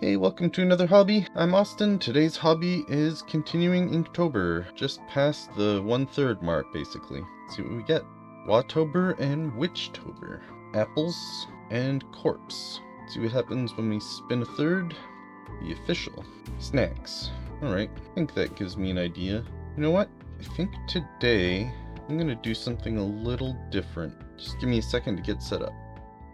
Hey, welcome to another hobby. I'm Austin. Today's hobby is continuing Inktober, just past the 1/3 mark, basically. Let's see what we get. WWATTOBER and Witchtober. Apples and corpse. Let's see what happens when we spin a third. The official. Snacks. Alright, I think that gives me an idea. You know what? I think today I'm gonna do something a little different. Just give me a second to get set up.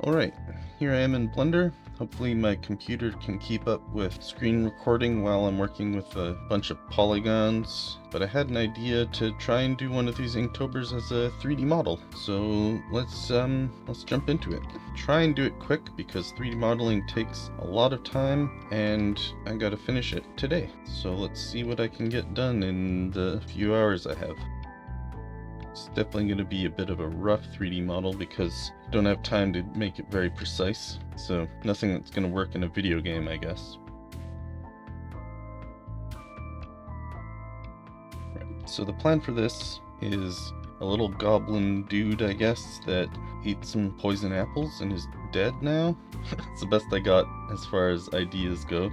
Alright, here I am in Blender. Hopefully my computer can keep up with screen recording while I'm working with a bunch of polygons. But I had an idea to try and do one of these Inktobers as a 3D model. So let's jump into it. Try and do it quick because 3D modeling takes a lot of time and I gotta finish it today. So let's see what I can get done in the few hours I have. It's definitely going to be a bit of a rough 3D model because I don't have time to make it very precise. So nothing that's going to work in a video game, I guess. Right, so the plan for this is a little goblin dude, I guess, that ate some poison apples and is dead now. It's the best I got as far as ideas go.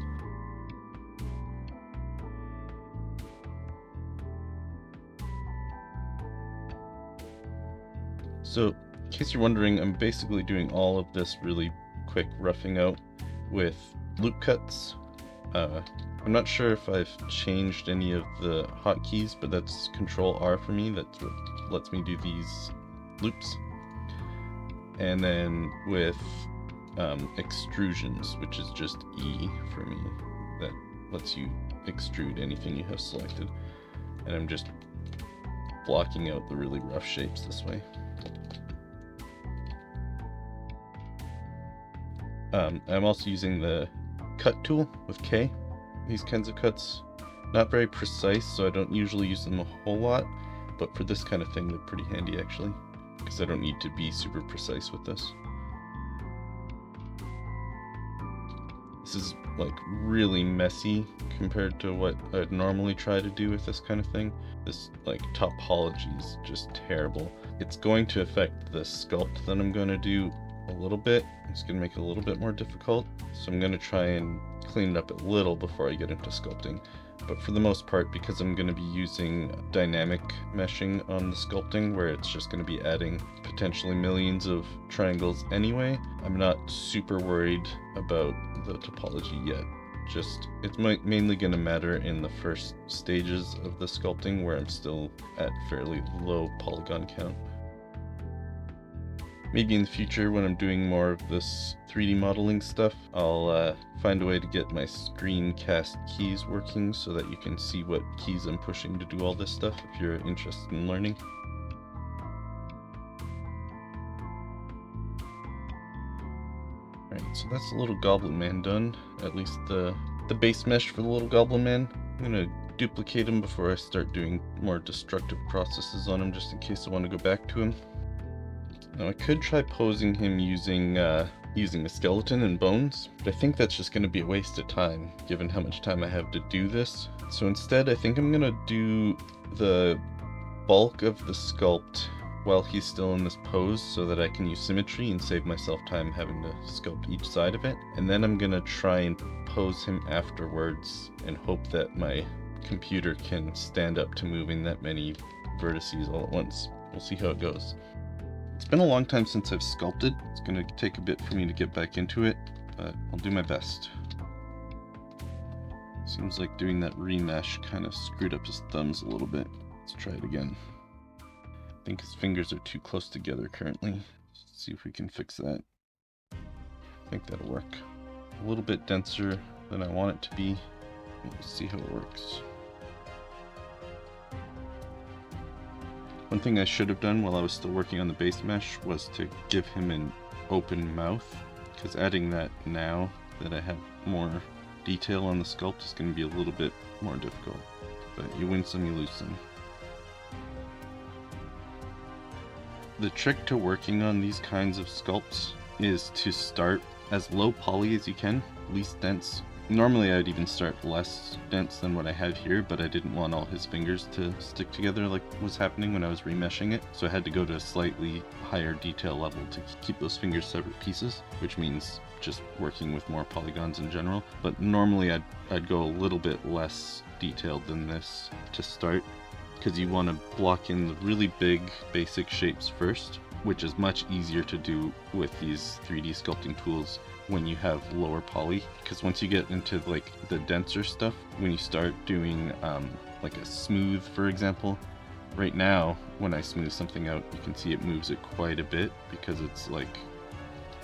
So, in case you're wondering, I'm basically doing all of this really quick roughing out with loop cuts. I'm not sure if I've changed any of the hotkeys, but that's Control R for me. That's what lets me do these loops. And then with extrusions, which is just E for me, that lets you extrude anything you have selected. And I'm just blocking out the really rough shapes this way. I'm also using the cut tool with K. These kinds of cuts, not very precise, so I don't usually use them a whole lot, but for this kind of thing they're pretty handy actually, because I don't need to be super precise with this. This is like really messy compared to what I'd normally try to do with this kind of thing. This like topology is just terrible. It's going to affect the sculpt that I'm going to do a little bit. It's going to make it a little bit more difficult, so I'm going to try and clean it up a little before I get into sculpting. But for the most part, because I'm going to be using dynamic meshing on the sculpting, where it's just going to be adding potentially millions of triangles anyway, I'm not super worried about the topology yet. Just, it's mainly going to matter in the first stages of the sculpting, where I'm still at fairly low polygon count. Maybe in the future, when I'm doing more of this 3D modeling stuff, I'll find a way to get my screencast keys working so that you can see what keys I'm pushing to do all this stuff if you're interested in learning. Alright, so that's the little goblin man done. At least the base mesh for the little goblin man. I'm gonna duplicate him before I start doing more destructive processes on him, just in case I want to go back to him. Now I could try posing him using a skeleton and bones, but I think that's just going to be a waste of time, given how much time I have to do this. So instead, I think I'm going to do the bulk of the sculpt while he's still in this pose, so that I can use symmetry and save myself time having to sculpt each side of it. And then I'm going to try and pose him afterwards and hope that my computer can stand up to moving that many vertices all at once. We'll see how it goes. It's been a long time since I've sculpted. It's going to take a bit for me to get back into it, but I'll do my best. Seems like doing that remesh kind of screwed up his thumbs a little bit. Let's try it again. I think his fingers are too close together currently. Let's see if we can fix that. I think that'll work. A little bit denser than I want it to be. We'll see how it works. One thing I should have done while I was still working on the base mesh was to give him an open mouth, because adding that now that I have more detail on the sculpt is going to be a little bit more difficult. But you win some, you lose some. The trick to working on these kinds of sculpts is to start as low poly as you can, least dense Normally I'd even start less dense than what I have here, but I didn't want all his fingers to stick together like was happening when I was remeshing it, so I had to go to a slightly higher detail level to keep those fingers separate pieces, which means just working with more polygons in general. But normally I'd go a little bit less detailed than this to start, because you want to block in the really big basic shapes first, which is much easier to do with these 3D sculpting tools when you have lower poly, because once you get into like the denser stuff, when you start doing like a smooth, for example, right now when I smooth something out, you can see it moves it quite a bit because it's like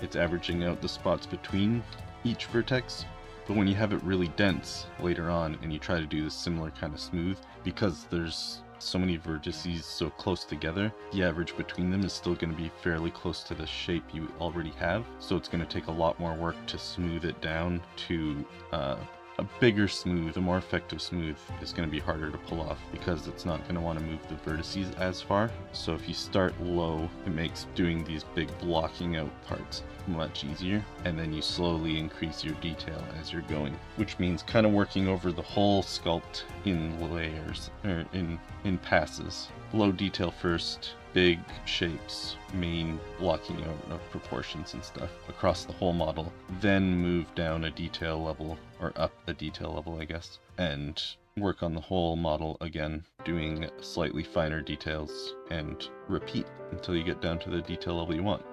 it's averaging out the spots between each vertex. But when you have it really dense later on and you try to do this similar kind of smooth, because there's so many vertices so close together, the average between them is still going to be fairly close to the shape you already have. So it's going to take a lot more work to smooth it down to a bigger smooth. A more effective smooth is going to be harder to pull off because it's not going to want to move the vertices as far. So if you start low, it makes doing these big blocking out parts much easier, and then you slowly increase your detail as you're going, which means kind of working over the whole sculpt in layers, or in passes. Low detail first, big shapes, main blocking out of proportions and stuff across the whole model, then move down a detail level, or up a detail level I guess, and work on the whole model again, doing slightly finer details, and repeat until you get down to the detail level you want.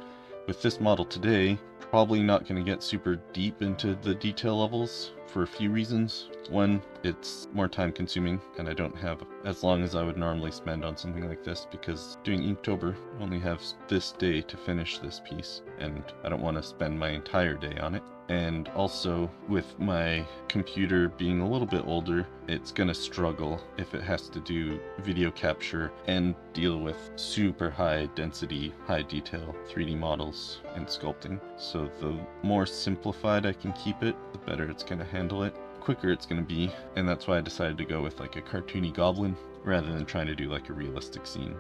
With this model today, probably not going to get super deep into the detail levels for a few reasons. One, it's more time consuming and I don't have as long as I would normally spend on something like this, because doing Inktober, I only have this day to finish this piece and I don't want to spend my entire day on it. And also, with my computer being a little bit older, it's gonna struggle if it has to do video capture and deal with super high density, high detail 3D models and sculpting. So the more simplified I can keep it, the better it's gonna handle it, quicker it's gonna be, and that's why I decided to go with like a cartoony goblin rather than trying to do like a realistic scene.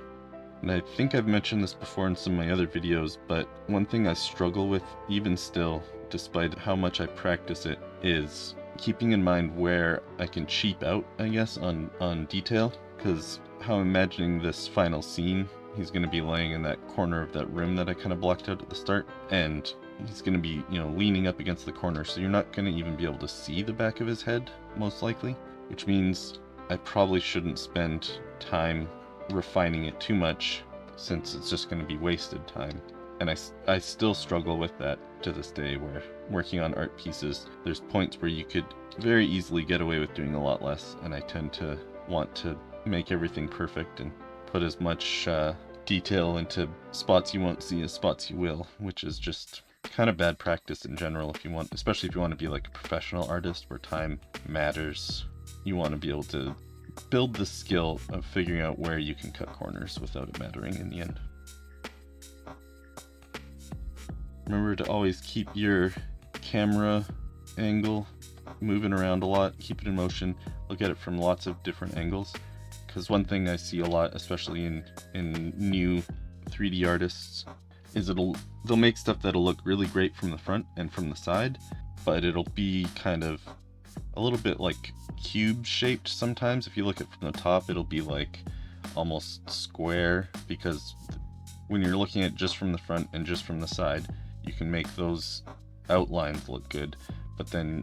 And I think I've mentioned this before in some of my other videos, but one thing I struggle with even still, despite how much I practice it, is keeping in mind where I can cheap out, I guess, on detail. Because how I'm imagining this final scene, he's going to be laying in that corner of that room that I kind of blocked out at the start, and he's going to be, you know, leaning up against the corner, so you're not going to even be able to see the back of his head, most likely, which means I probably shouldn't spend time refining it too much, since it's just going to be wasted time. And I still struggle with that to this day, where working on art pieces, there's points where you could very easily get away with doing a lot less, and I tend to want to make everything perfect and put as much detail into spots you won't see as spots you will, which is just kind of bad practice in general if you want, especially if you want to be like a professional artist where time matters. You want to be able to build the skill of figuring out where you can cut corners without it mattering in the end. Remember to always keep your camera angle moving around a lot, keep it in motion, look at it from lots of different angles, because one thing I see a lot, especially in new 3D artists, is they'll make stuff that'll look really great from the front and from the side, but it'll be kind of a little bit like cube shaped sometimes. If you look at it from the top, it'll be like almost square, because when you're looking at just from the front and just from the side, you can make those outlines look good, but then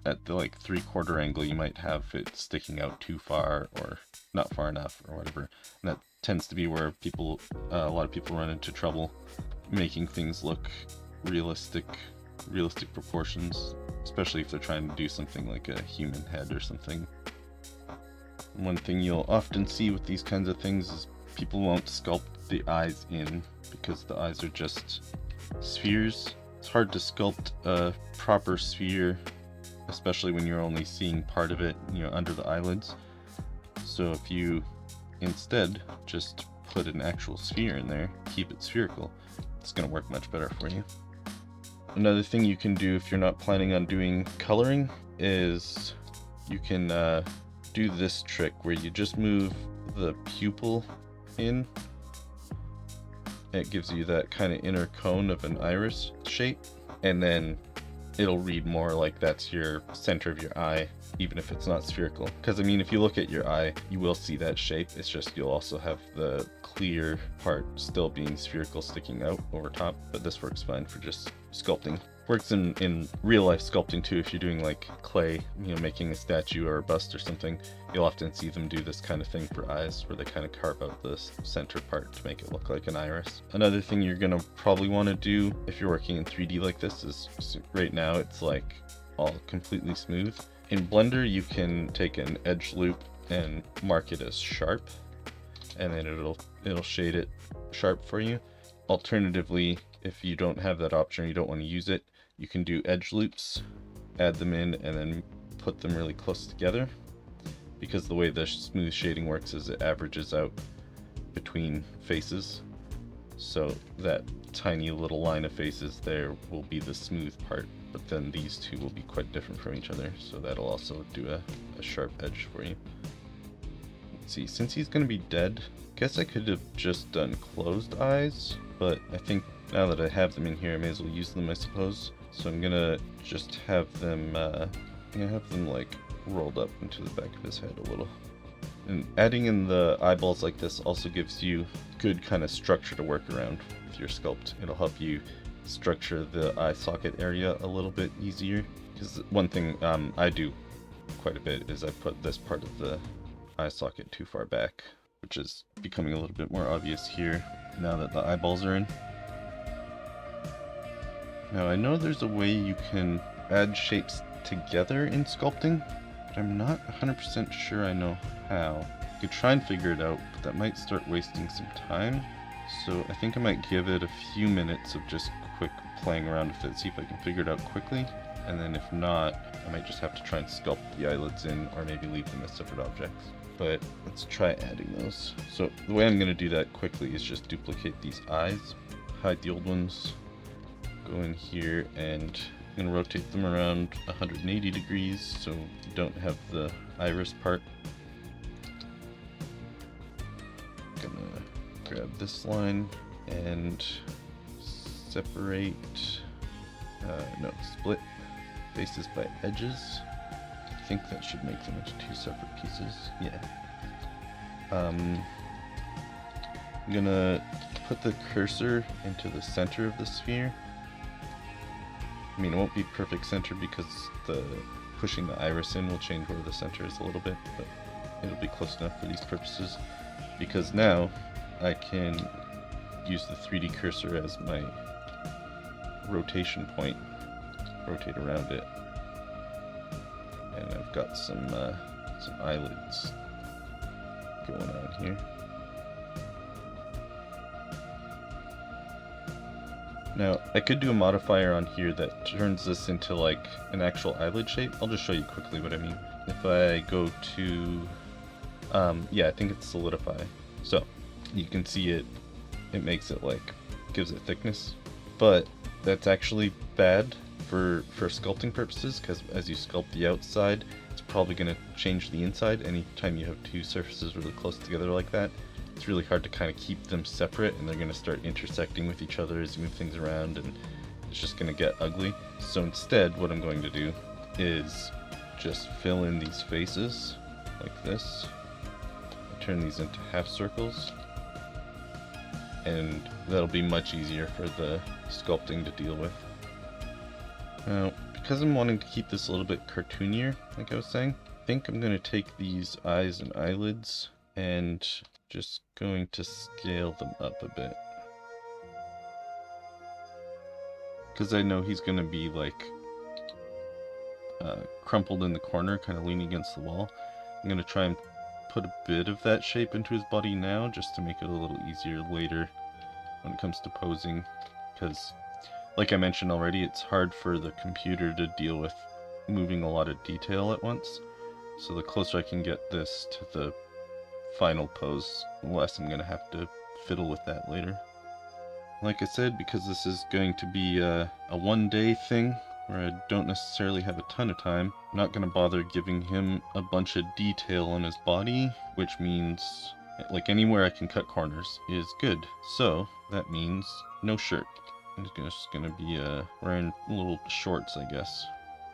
at the like 3/4 angle you might have it sticking out too far or not far enough or whatever, and that tends to be where people a lot of people run into trouble making things look realistic proportions, especially if they're trying to do something like a human head or something. One thing you'll often see with these kinds of things is people won't sculpt the eyes in, because the eyes are just spheres. It's hard to sculpt a proper sphere, especially when you're only seeing part of it, you know, under the eyelids. So if you instead just put an actual sphere in there, keep it spherical, it's going to work much better for you. Another thing you can do if you're not planning on doing coloring is you can do this trick where you just move the pupil in. It gives you that kind of inner cone of an iris shape, and then it'll read more like that's your center of your eye, even if it's not spherical. Because I mean, if you look at your eye, you will see that shape. It's just you'll also have the clear part still being spherical sticking out over top. But this works fine for just sculpting. Works in real life sculpting too. If you're doing like clay, you know, making a statue or a bust or something, you'll often see them do this kind of thing for eyes, where they kind of carve out the center part to make it look like an iris. Another thing you're gonna probably want to do if you're working in 3D like this is, right now it's like all completely smooth. In Blender, you can take an edge loop and mark it as sharp, and then it'll shade it sharp for you. Alternatively, if you don't have that option or you don't want to use it, you can do edge loops, add them in, and then put them really close together. Because the way the smooth shading works is it averages out between faces. So that tiny little line of faces there will be the smooth part, but then these two will be quite different from each other. So that'll also do a sharp edge for you. Let's see, since he's going to be dead, I guess I could have just done closed eyes, but I think now that I have them in here, I may as well use them, I suppose. So I'm gonna just have them, like rolled up into the back of his head a little. And adding in the eyeballs like this also gives you good kind of structure to work around with your sculpt. It'll help you structure the eye socket area a little bit easier. Because one thing I do quite a bit is I put this part of the eye socket too far back, which is becoming a little bit more obvious here now that the eyeballs are in. Now I know there's a way you can add shapes together in sculpting, but I'm not 100% sure I know how. I could try and figure it out, but that might start wasting some time. So I think I might give it a few minutes of just quick playing around with it, see if I can figure it out quickly. And then if not, I might just have to try and sculpt the eyelids in, or maybe leave them as separate objects. But let's try adding those. So the way I'm going to do that quickly is just duplicate these eyes, hide the old ones, go in here, and I'm going to rotate them around 180 degrees so you don't have the iris part. I'm going to grab this line and separate, split faces by edges. I think that should make them into two separate pieces. Yeah. I'm gonna put the cursor into the center of the sphere. I mean, it won't be perfect center because pushing the iris in will change where the center is a little bit, but it'll be close enough for these purposes. Because now I can use the 3D cursor as my rotation point, rotate around it. And I've got some eyelids going on here. Now, I could do a modifier on here that turns this into like an actual eyelid shape. I'll just show you quickly what I mean. If I go to, I think it's solidify. So, you can see it makes it like, gives it thickness. But that's actually bad for sculpting purposes, because as you sculpt the outside, it's probably going to change the inside. Anytime you have two surfaces really close together like that, it's really hard to kind of keep them separate, and they're going to start intersecting with each other as you move things around, and it's just going to get ugly. So instead, what I'm going to do is just fill in these faces like this. Turn these into half circles, and that'll be much easier for the sculpting to deal with. Now, because I'm wanting to keep this a little bit cartoonier, like I was saying, I think I'm going to take these eyes and eyelids and just going to scale them up a bit. Because I know he's going to be like crumpled in the corner, kind of leaning against the wall. I'm going to try and put a bit of that shape into his body now, just to make it a little easier later when it comes to posing. Because, like I mentioned already, it's hard for the computer to deal with moving a lot of detail at once. So the closer I can get this to the final pose, the less I'm going to have to fiddle with that later. Like I said, because this is going to be a one-day thing, where I don't necessarily have a ton of time, I'm not going to bother giving him a bunch of detail on his body, which means, like, anywhere I can cut corners is good. So that means no shirt. I'm just gonna be wearing little shorts, I guess.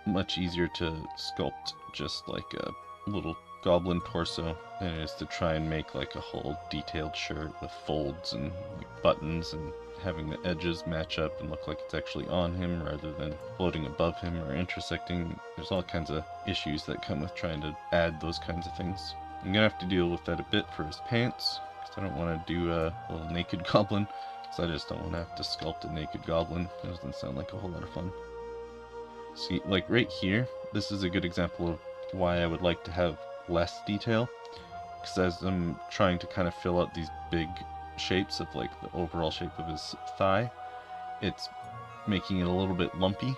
Much easier to sculpt just like a little goblin torso than it is to try and make like a whole detailed shirt with folds and like buttons and having the edges match up and look like it's actually on him rather than floating above him or intersecting. There's all kinds of issues that come with trying to add those kinds of things. I'm gonna have to deal with that a bit for his pants, because I don't want to do a little naked goblin, because I just don't want to have to sculpt a naked goblin. It doesn't sound like a whole lot of fun. See, like right here, this is a good example of why I would like to have less detail, because as I'm trying to kind of fill out these big shapes of like the overall shape of his thigh, it's making it a little bit lumpy,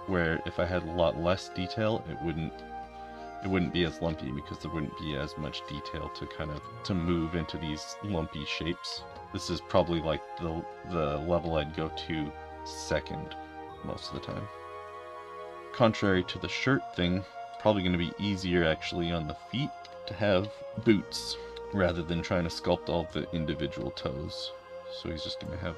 where if I had a lot less detail, it wouldn't be as lumpy, because there wouldn't be as much detail to move into these lumpy shapes. This is probably like the level I'd go to second most of the time. Contrary to the shirt thing, probably going to be easier actually on the feet to have boots rather than trying to sculpt all the individual toes. So he's just going to have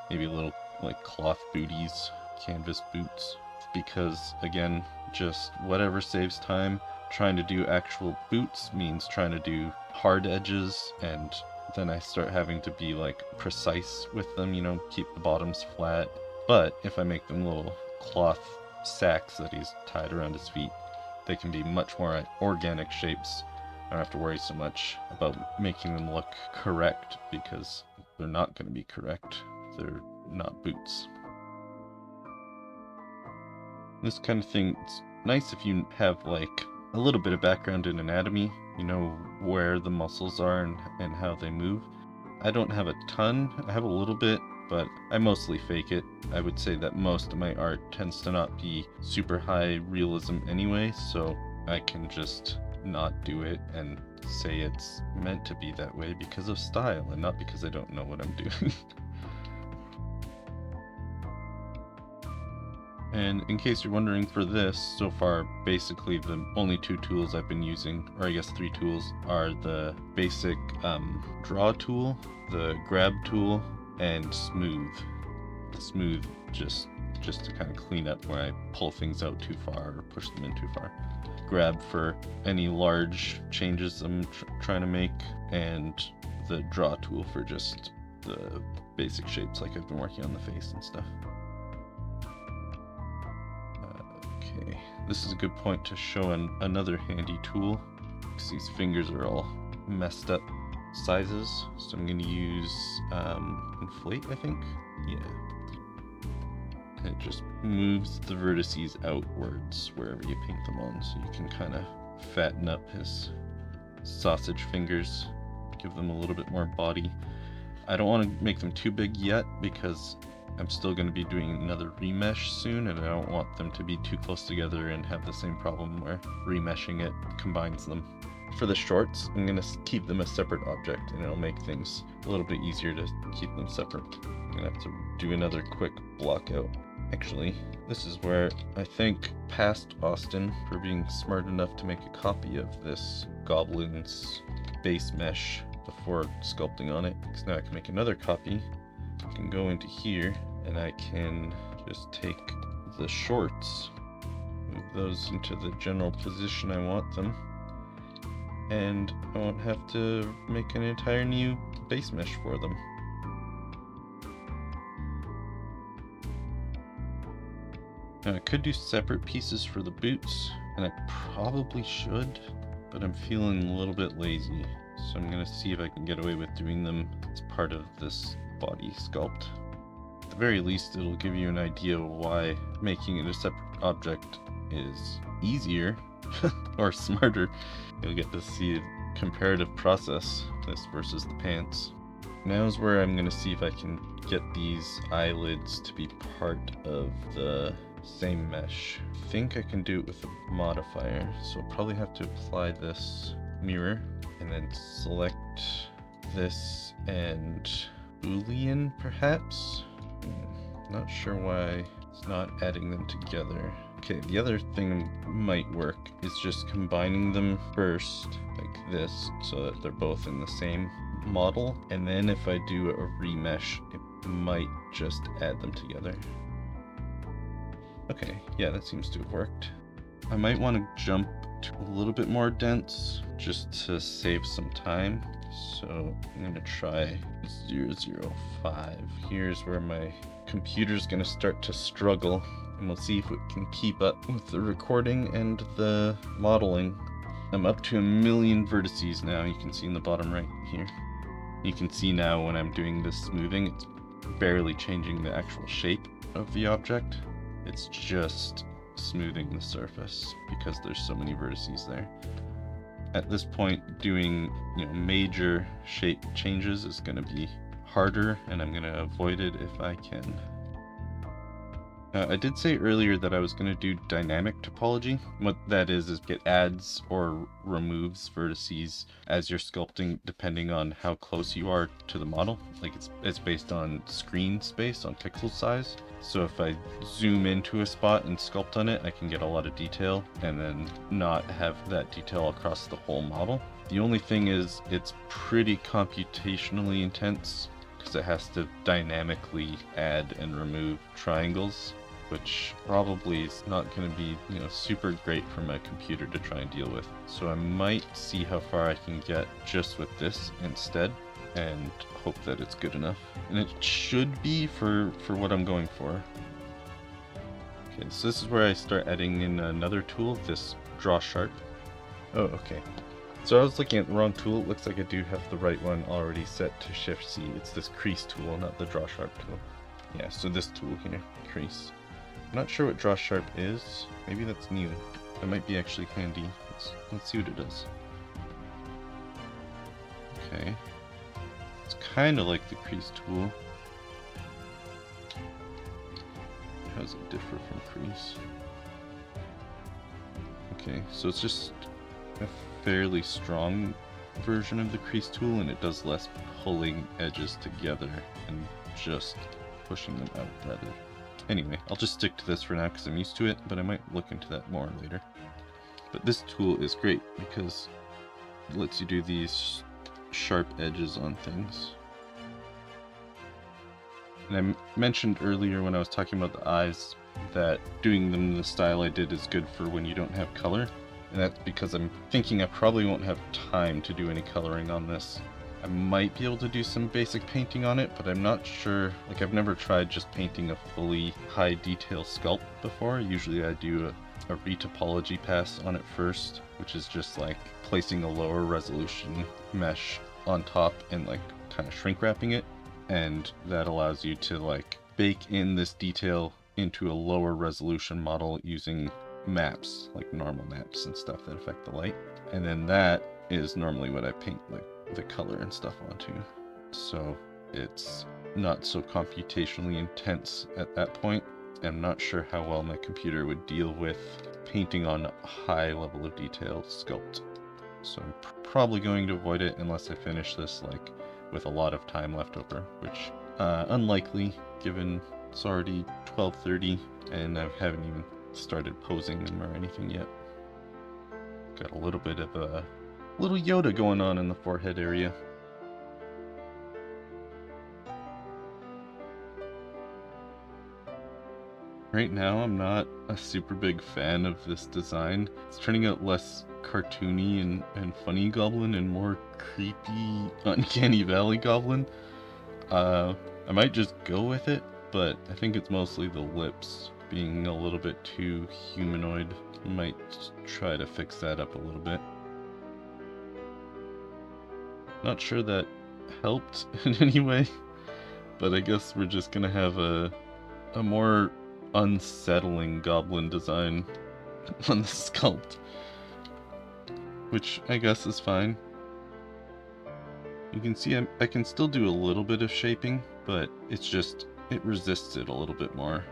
maybe little like cloth booties, canvas boots, because again, just whatever saves time. Trying to do actual boots means trying to do hard edges, and then I start having to be like precise with them, you know, keep the bottoms flat. But if I make them little cloth sacks that he's tied around his feet, they can be much more organic shapes. I don't have to worry so much about making them look correct, because they're not going to be correct. They're not boots. This kind of thing, it's nice if you have like a little bit of background in anatomy, you know where the muscles are and how they move. I don't have a ton, I have a little bit, but I mostly fake it. I would say that most of my art tends to not be super high realism anyway, so I can just not do it and say it's meant to be that way because of style and not because I don't know what I'm doing. And in case you're wondering, for this, so far, basically the only two tools I've been using, or I guess 3 tools, are the basic draw tool, the grab tool, and smooth. The smooth just to kind of clean up where I pull things out too far or push them in too far. Grab for any large changes I'm trying to make, and the draw tool for just the basic shapes like I've been working on the face and stuff. Okay, this is a good point to show another handy tool, because these fingers are all messed up sizes. So I'm going to use inflate, I think. Yeah. And it just moves the vertices outwards wherever you paint them on, so you can kind of fatten up his sausage fingers, give them a little bit more body. I don't want to make them too big yet, because I'm still going to be doing another remesh soon, and I don't want them to be too close together and have the same problem where remeshing it combines them. For the shorts, I'm going to keep them a separate object, and it'll make things a little bit easier to keep them separate. I'm going to have to do another quick block out. Actually, this is where I thank past Austin for being smart enough to make a copy of this goblin's base mesh before sculpting on it, because now I can make another copy. I can go into here and I can just take the shorts, move those into the general position I want them, and I won't have to make an entire new base mesh for them. Now I could do separate pieces for the boots, and I probably should, but I'm feeling a little bit lazy, so I'm gonna see if I can get away with doing them as part of this body sculpt. At the very least, it'll give you an idea of why making it a separate object is easier or smarter. You'll get to see a comparative process, this versus the pants. Now is where I'm going to see if I can get these eyelids to be part of the same mesh. I think I can do it with a modifier, so I'll probably have to apply this mirror and then select this and Boolean, perhaps? Not sure why it's not adding them together. Okay, the other thing that might work is just combining them first, like this, so that they're both in the same model. And then if I do a remesh, it might just add them together. Okay, yeah, that seems to have worked. I might want to jump to a little bit more dense just to save some time. So I'm going to try 005. Here's where my computer's going to start to struggle, and we'll see if it can keep up with the recording and the modeling. I'm up to 1,000,000 vertices now. You can see in the bottom right here. You can see now when I'm doing this smoothing, it's barely changing the actual shape of the object. It's just smoothing the surface because there's so many vertices there. At this point, doing major shape changes is going to be harder, and I'm going to avoid it if I can. I did say earlier that I was going to do dynamic topology. What that is it adds or removes vertices as you're sculpting depending on how close you are to the model. Like it's based on screen space, on pixel size. So if I zoom into a spot and sculpt on it, I can get a lot of detail and then not have that detail across the whole model. The only thing is it's pretty computationally intense because it has to dynamically add and remove triangles, which probably is not going to be super great for my computer to try and deal with. So I might see how far I can get just with this instead and hope that it's good enough. And it should be for what I'm going for. Okay, so this is where I start adding in another tool, this draw sharp. Oh, okay. So I was looking at the wrong tool. It looks like I do have the right one already set to Shift C. It's this crease tool, not the draw sharp tool. Yeah, so this tool here, crease. I'm not sure what draw sharp is. Maybe that's new. That might be actually handy. Let's see what it does. Okay. It's kind of like the crease tool. How does it differ from crease? Okay, so it's just a fairly strong version of the crease tool, and it does less pulling edges together and just pushing them out rather. Anyway, I'll just stick to this for now because I'm used to it, but I might look into that more later. But this tool is great because it lets you do these sharp edges on things. And I mentioned earlier when I was talking about the eyes that doing them in the style I did is good for when you don't have color. And that's because I'm thinking I probably won't have time to do any coloring on this. I might be able to do some basic painting on it, but I'm not sure. Like, I've never tried just painting a fully high detail sculpt before. Usually I do a retopology pass on it first, which is just like placing a lower resolution mesh on top and like kind of shrink wrapping it. And that allows you to like bake in this detail into a lower resolution model using maps, like normal maps and stuff that affect the light. And then that is normally what I paint like the color and stuff onto. So it's not so computationally intense at that point. I'm not sure how well my computer would deal with painting on a high level of detail sculpt. So I'm probably going to avoid it unless I finish this like with a lot of time left over, which unlikely given it's already 12:30 and I haven't even started posing them or anything yet. Got a little bit of a little Yoda going on in the forehead area. Right now I'm not a super big fan of this design. It's turning out less cartoony and funny goblin and more creepy uncanny valley goblin. I might just go with it, but I think it's mostly the lips being a little bit too humanoid. I might try to fix that up a little bit. Not sure that helped in any way, but I guess we're just gonna have a more unsettling goblin design on the sculpt, which I guess is fine. You can see I can still do a little bit of shaping, but it's just, it resists it a little bit more.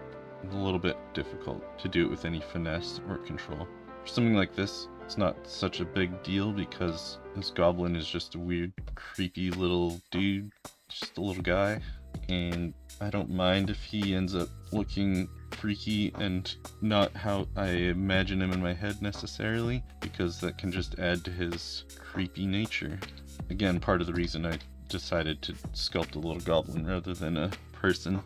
It's a little bit difficult to do it with any finesse or control. For something like this, it's not such a big deal because this goblin is just a weird, creepy little dude, just a little guy, and I don't mind if he ends up looking freaky and not how I imagine him in my head necessarily, because that can just add to his creepy nature. Again, part of the reason I decided to sculpt a little goblin rather than a person.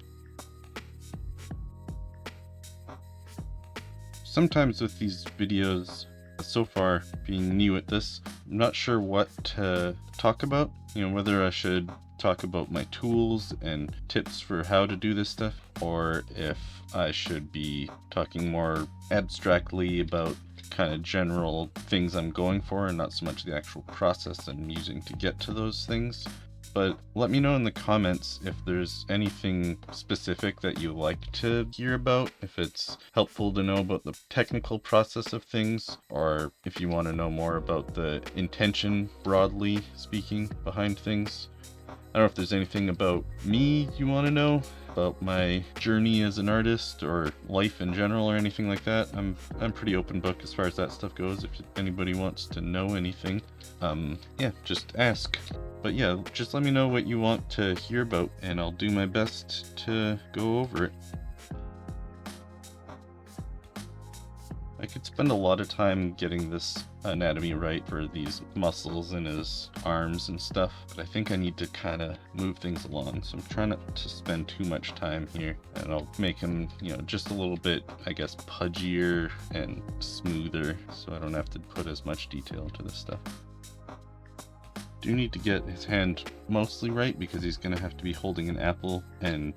Sometimes with these videos, so far being new at this, I'm not sure what to talk about. You know, whether I should talk about my tools and tips for how to do this stuff, or if I should be talking more abstractly about kind of general things I'm going for and not so much the actual process I'm using to get to those things. But let me know in the comments if there's anything specific that you like to hear about, if it's helpful to know about the technical process of things, or if you want to know more about the intention, broadly speaking, behind things. I don't know if there's anything about me you want to know, about my journey as an artist or life in general or anything like that. I'm pretty open book as far as that stuff goes. If anybody wants to know anything, yeah, just ask. But yeah, just let me know what you want to hear about and I'll do my best to go over it. I could spend a lot of time getting this anatomy right for these muscles in his arms and stuff, but I think I need to kind of move things along, so I'm trying not to spend too much time here, and I'll make him, you know, just a little bit, I guess, pudgier and smoother, so I don't have to put as much detail into this stuff. Do need to get his hand mostly right because he's going to have to be holding an apple, and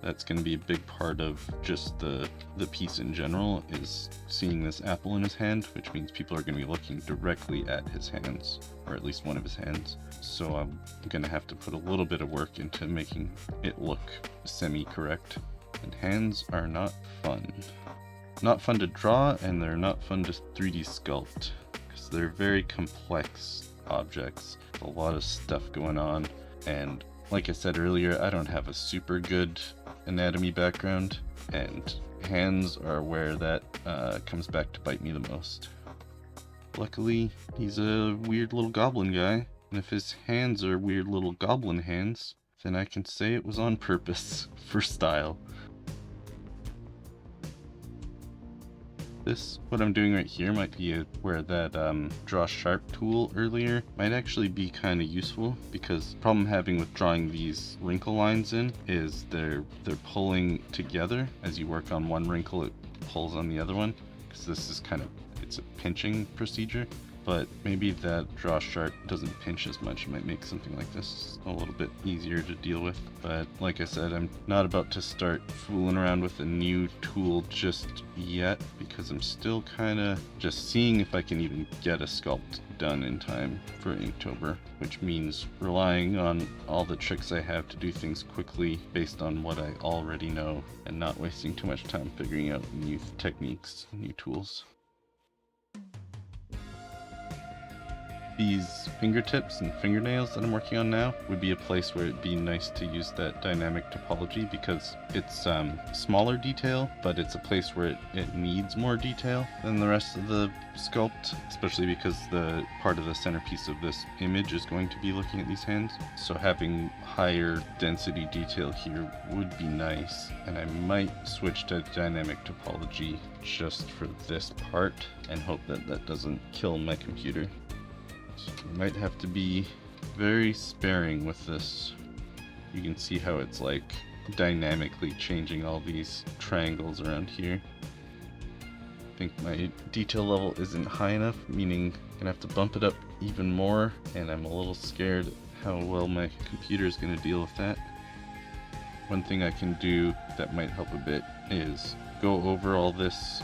that's going to be a big part of just the piece in general, is seeing this apple in his hand, which means people are going to be looking directly at his hands, or at least one of his hands. So I'm going to have to put a little bit of work into making it look semi-correct. And hands are not fun. Not fun to draw, and they're not fun to 3D sculpt, because they're very complex objects, a lot of stuff going on, and like I said earlier, I don't have a super good anatomy background, and hands are where that comes back to bite me the most. Luckily, he's a weird little goblin guy, and if his hands are weird little goblin hands, then I can say it was on purpose for style. This, what I'm doing right here, might be where that draw sharp tool earlier might actually be kind of useful, because the problem I'm having with drawing these wrinkle lines in is they're pulling together. As you work on one wrinkle, it pulls on the other one, because this is kind of, it's a pinching procedure. But maybe that draw sharp doesn't pinch as much. It might make something like this a little bit easier to deal with. But like I said, I'm not about to start fooling around with a new tool just yet, because I'm still kind of just seeing if I can even get a sculpt done in time for Inktober, which means relying on all the tricks I have to do things quickly based on what I already know, and not wasting too much time figuring out new techniques, new tools. These fingertips and fingernails that I'm working on now would be a place where it'd be nice to use that dynamic topology, because it's smaller detail, but it's a place where it needs more detail than the rest of the sculpt, especially because the part of the centerpiece of this image is going to be looking at these hands. So having higher density detail here would be nice, and I might switch to dynamic topology just for this part and hope that that doesn't kill my computer. So you might have to be very sparing with this. You can see how it's like dynamically changing all these triangles around here. I think my detail level isn't high enough, meaning I'm gonna have to bump it up even more, and I'm a little scared how well my computer is gonna deal with that. One thing I can do that might help a bit is go over all this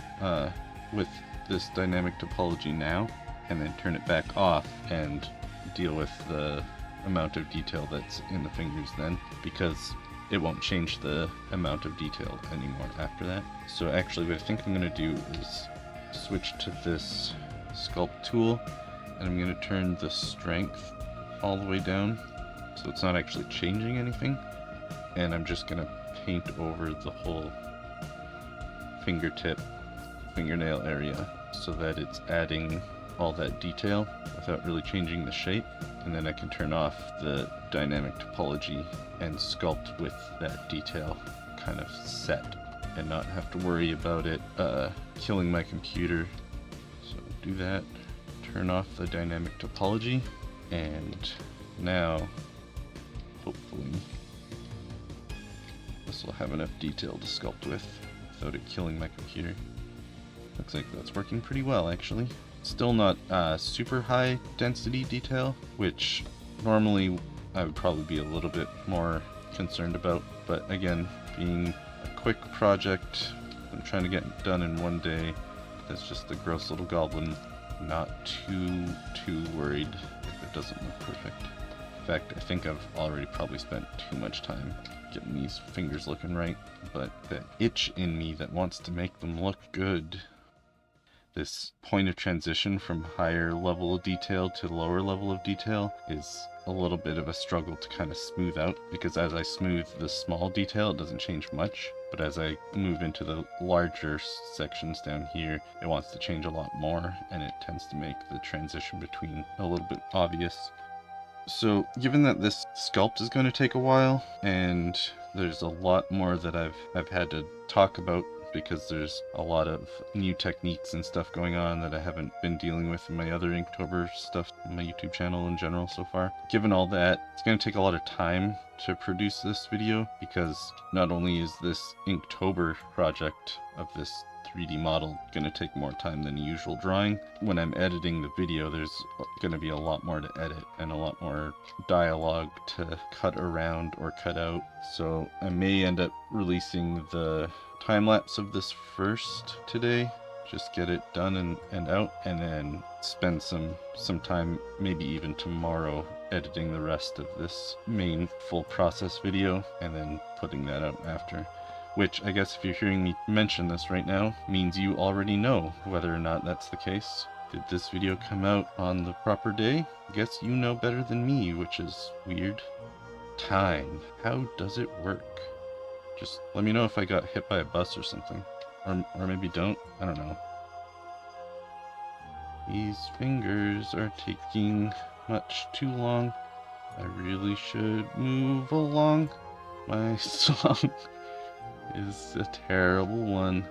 with this dynamic topology now, and then turn it back off and deal with the amount of detail that's in the fingers then, because it won't change the amount of detail anymore after that. So actually what I think I'm going to do is switch to this sculpt tool, and I'm going to turn the strength all the way down so it's not actually changing anything, and I'm just going to paint over the whole fingernail area so that it's adding all that detail without really changing the shape, and then I can turn off the dynamic topology and sculpt with that detail kind of set and not have to worry about it killing my computer. So do that, turn off the dynamic topology, and now hopefully This will have enough detail to sculpt with without it killing my computer. Looks like that's working pretty well, actually. Still not super high density detail, which normally I would probably be a little bit more concerned about. But again, being a quick project, I'm trying to get done in one day. That's just a gross little goblin. Not too worried if it doesn't look perfect. In fact, I think I've already probably spent too much time getting these fingers looking right, but that itch in me that wants to make them look good. This point of transition from higher level of detail to lower level of detail is a little bit of a struggle to kind of smooth out, because as I smooth the small detail, it doesn't change much, but as I move into the larger sections down here, it wants to change a lot more, and it tends to make the transition between a little bit obvious. So given that this sculpt is going to take a while, and there's a lot more that I've had to talk about because there's a lot of new techniques and stuff going on that I haven't been dealing with in my other Inktober stuff, my YouTube channel in general so far. Given all that, it's going to take a lot of time to produce this video, because not only is this Inktober project of this 3D model going to take more time than usual drawing, when I'm editing the video there's going to be a lot more to edit and a lot more dialogue to cut around or cut out. So I may end up releasing the time-lapse of this first today, just get it done and out, and then spend some time, maybe even tomorrow, editing the rest of this main full process video and then putting that out after. Which, I guess if you're hearing me mention this right now, means you already know whether or not that's the case. Did this video come out on the proper day? I guess you know better than me, which is weird. Time. How does it work? Just let me know if I got hit by a bus or something. Or maybe don't. I don't know. These fingers are taking much too long. I really should move along. My song is a terrible one.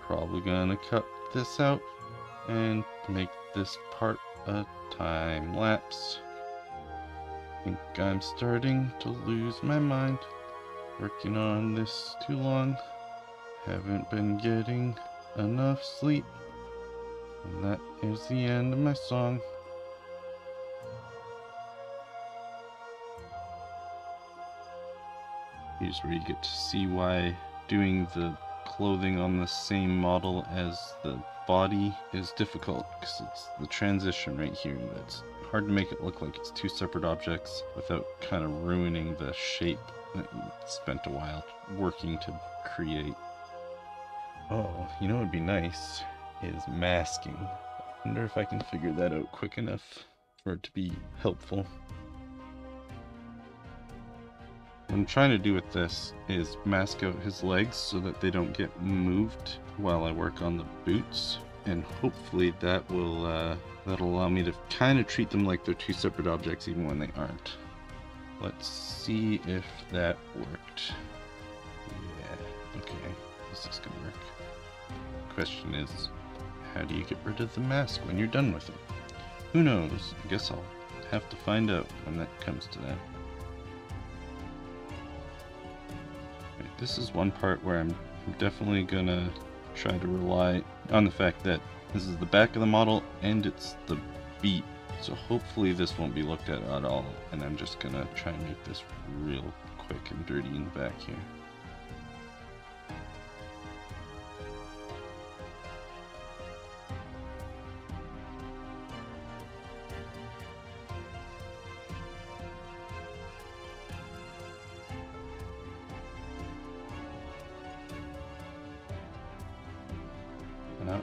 Probably gonna cut this out and make this part a time lapse. Think I'm starting to lose my mind. Working on this too long. Haven't been getting enough sleep. And that is the end of my song. Here's where you get to see why doing the clothing on the same model as the body is difficult, because it's the transition right here that's hard to make it look like it's two separate objects without kind of ruining the shape that you spent a while working to create. Oh, you know what would be nice is masking. I wonder if I can figure that out quick enough for it to be helpful. What I'm trying to do with this is mask out his legs so that they don't get moved while I work on the boots, and hopefully that will that'll allow me to kind of treat them like they're two separate objects even when they aren't. Let's see if that worked. Yeah, okay, this is gonna work. Question is, how do you get rid of the mask when you're done with it? Who knows? I guess I'll have to find out when that comes to that. Right, this is one part where I'm definitely gonna try to rely on the fact that this is the back of the model and it's the beat. So hopefully this won't be looked at all, and I'm just gonna try and make this real quick and dirty in the back here.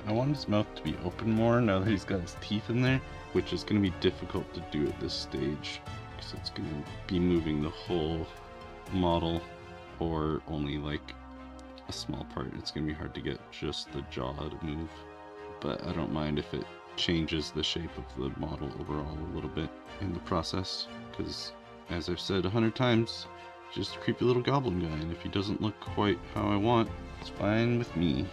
I want his mouth to be open more now that he's got his teeth in there, which is going to be difficult to do at this stage because it's going to be moving the whole model or only like a small part. It's going to be hard to get just the jaw to move, but I don't mind if it changes the shape of the model overall a little bit in the process, because as I've said 100 times, just a creepy little goblin guy, and if he doesn't look quite how I want, it's fine with me.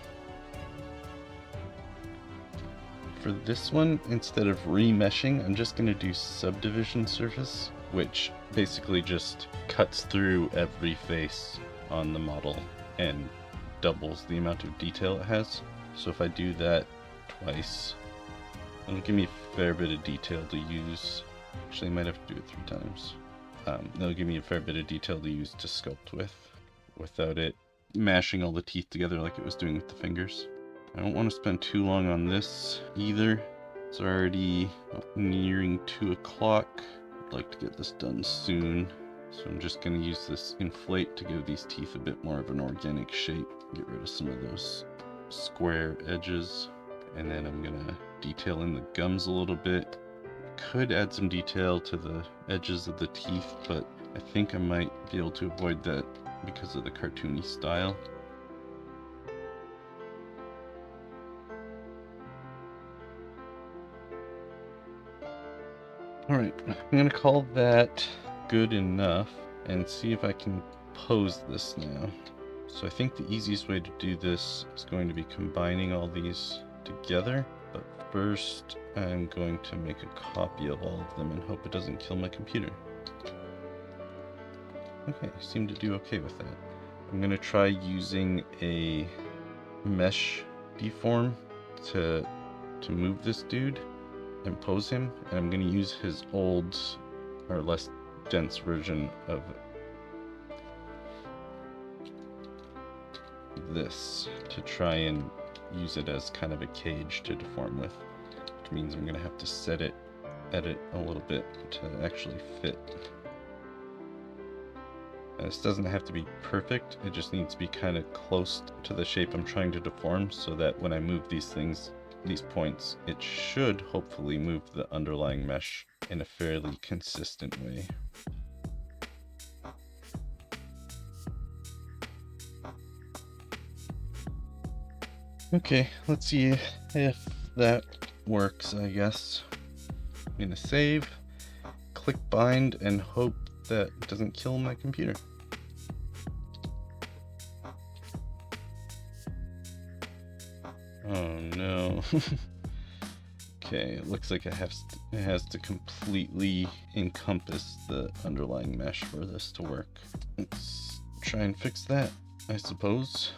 For this one, instead of remeshing, I'm just going to do subdivision surface, which basically just cuts through every face on the model and doubles the amount of detail it has. So if I do that twice, it'll give me a fair bit of detail to use. Actually, I might have to do it 3 times. It'll give me a fair bit of detail to use to sculpt with, without it mashing all the teeth together like it was doing with the fingers. I don't want to spend too long on this either. It's already nearing 2 o'clock. I'd like to get this done soon. So I'm just going to use this inflate to give these teeth a bit more of an organic shape. Get rid of some of those square edges. And then I'm going to detail in the gums a little bit. Could add some detail to the edges of the teeth, but I think I might be able to avoid that because of the cartoony style. Alright, I'm going to call that good enough and see if I can pose this now. So I think the easiest way to do this is going to be combining all these together, but first I'm going to make a copy of all of them and hope it doesn't kill my computer. Okay, I seem to do okay with that. I'm going to try using a mesh deform to move this dude and pose him, and I'm going to use his old or less dense version of this to try and use it as kind of a cage to deform with, which means I'm going to have to edit a little bit to actually fit. And this doesn't have to be perfect, it just needs to be kind of close to the shape I'm trying to deform, so that when I move these things, these points, it should hopefully move the underlying mesh in a fairly consistent way. Okay, let's see if that works, I guess. I'm gonna save, click bind, and hope that it doesn't kill my computer. Oh no. Okay, it looks like it has to completely encompass the underlying mesh for this to work. Let's try and fix that, I suppose.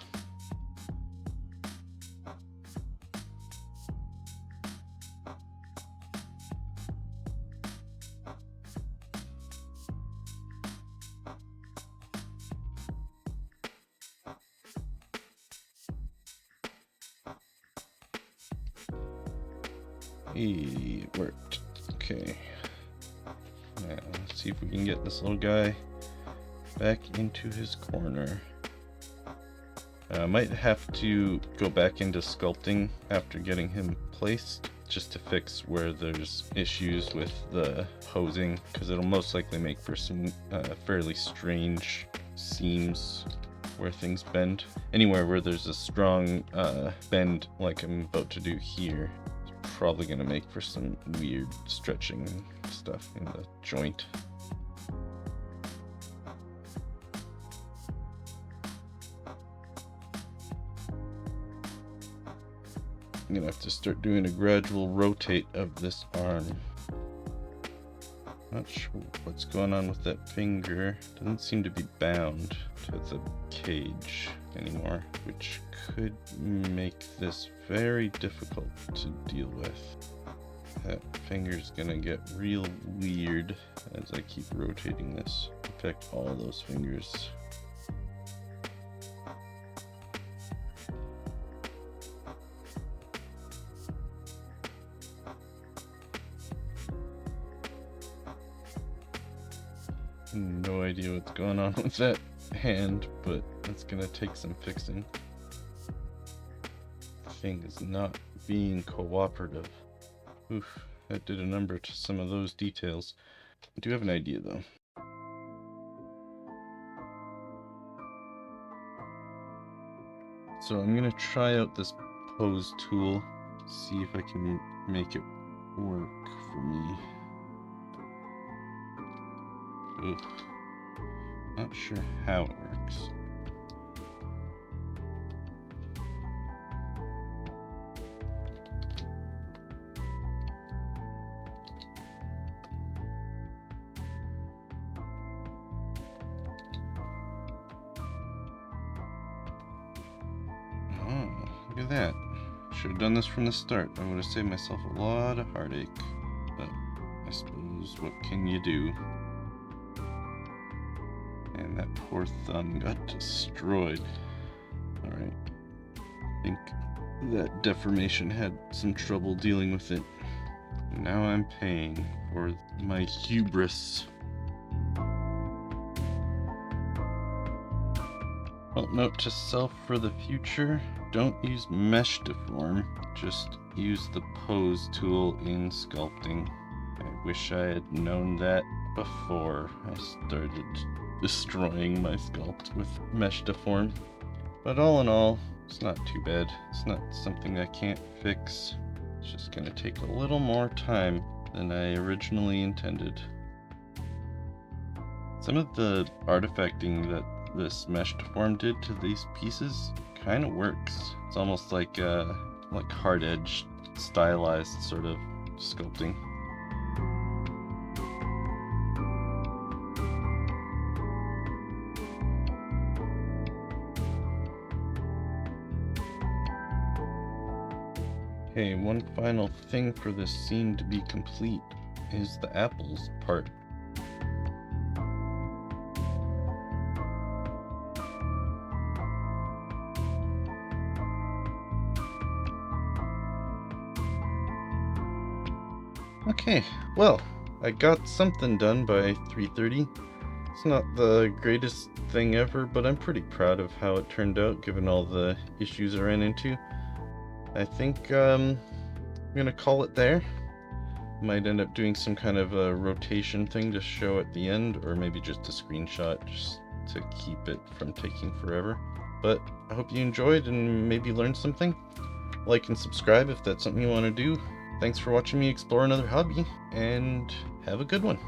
Hey, it worked. Okay. Now, let's see if we can get this little guy back into his corner. I might have to go back into sculpting after getting him placed, just to fix where there's issues with the posing, because it'll most likely make for some fairly strange seams where things bend. Anywhere where there's a strong bend like I'm about to do here, probably gonna make for some weird stretching stuff in the joint. I'm gonna have to start doing a gradual rotate of this arm. Not sure what's going on with that finger. Doesn't seem to be bound to the cage anymore, which could make this very difficult to deal with. That finger's gonna get real weird as I keep rotating this. In fact, all those fingers. No idea what's going on with that hand, but it's gonna take some fixing. The thing is not being cooperative. Oof, that did a number to some of those details. I do have an idea though. So I'm gonna try out this pose tool, see if I can make it work for me. Oof. Not sure how it works. Look at that. Should have done this from the start. I would have saved myself a lot of heartache. But I suppose, what can you do? And that poor thumb got destroyed. Alright. I think that deformation had some trouble dealing with it. Now I'm paying for my hubris. Well, note to self for the future, don't use mesh deform, just use the pose tool in sculpting. I wish I had known that before I started destroying my sculpt with mesh deform. But all in all, it's not too bad. It's not something I can't fix. It's just gonna take a little more time than I originally intended. Some of the artifacting that this mesh deform did to these pieces kind of works. It's almost like hard edge stylized sort of sculpting. Okay, one final thing for this scene to be complete is the apples part. Okay, well, I got something done by 3:30. It's not the greatest thing ever, but I'm pretty proud of how it turned out given all the issues I ran into. I think I'm gonna call it there. Might end up doing some kind of a rotation thing to show at the end, or maybe just a screenshot just to keep it from taking forever. But I hope you enjoyed and maybe learned something. Like and subscribe if that's something you want to do. Thanks for watching me explore another hobby, and have a good one.